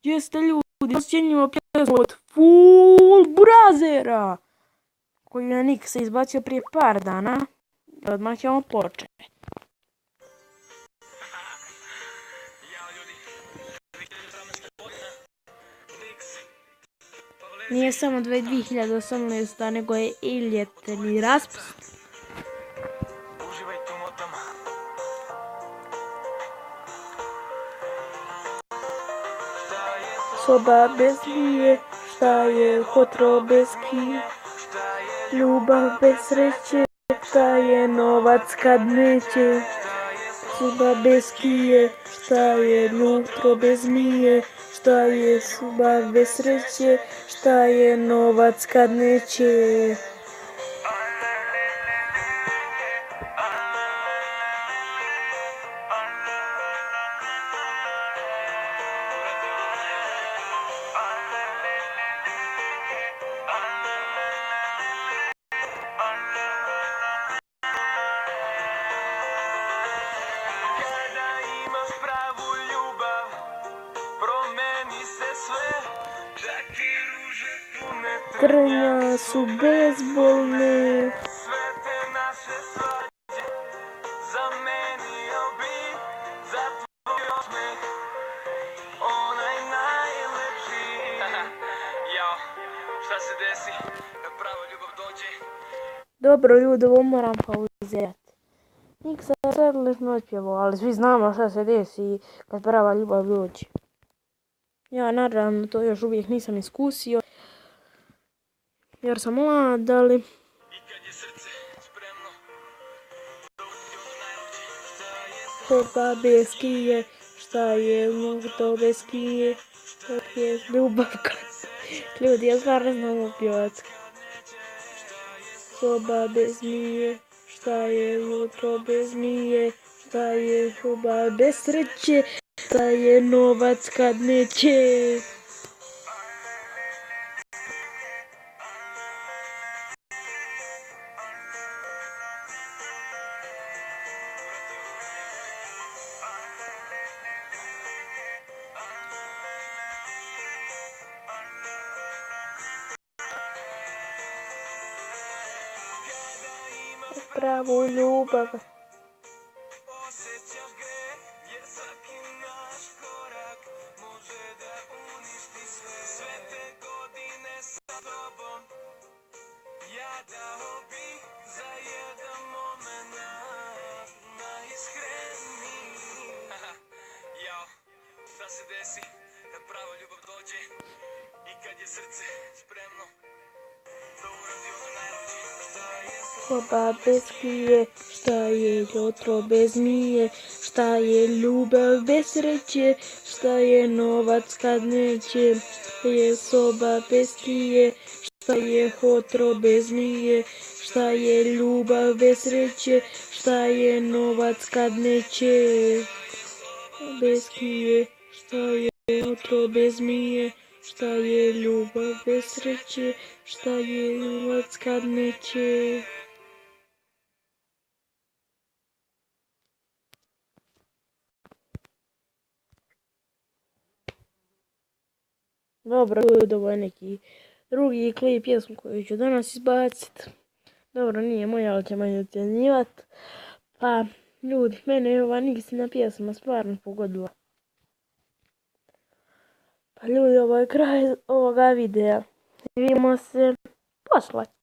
Gdje ste ljudi? Osjenjivo pjesmu od Full Brazera, koju je Nik se izbacio prije par dana. Odmah ćemo početi. Nije samo 2018, nego je i ljetni raspust. Soba bez lije, šta je hotro bez kije, ljubav bez sreće, šta je novac kad neće. Soba bez kije, šta je jutro bez mije, šta je soba bez sreće, šta je novac kad neće. Trnja su bezbolne. Dobro ljudi, ovo moram pauzirati. Nik se sad lično otpjevo, ali svi znamo šta se desi kad prava ljubav dođe. Ja naravno to još uvijek nisam iskusio, jer sam mlad, ali... Soba bez kije, šta je to bez kije, šta je ljubav kad... Ljudi, ja stvarno znam pjevat. Soba bez mije, šta je jutro bez mije, šta je soba bez sreće, šta je novac kad neće. Pravu ljubav. Šta se desi kad prava ljubav dođe i kad je srce spremno da uradi ono najluđe. Soba bez kije, šta je jutro bez mije, šta je ljubav bez sreće, šta je novac kad neće. Je soba bez kije, šta je hotro bez mije, šta je ljubav bez sreće, šta je novac kad neće. Bez kije, šta je hotro bez mije, šta je ljubav bez sreće, šta je novac kad neće. Dobro, ovo je neki drugi klip pjesmu koju ću danas izbacit. Dobro, nije moja, ali ćemo je ocjenjivat. Pa, ljudi, mene je ova Niksina pjesma stvarno pogodila. Pa ljudi, ovo je kraj ovoga videa. Vidimo se posle.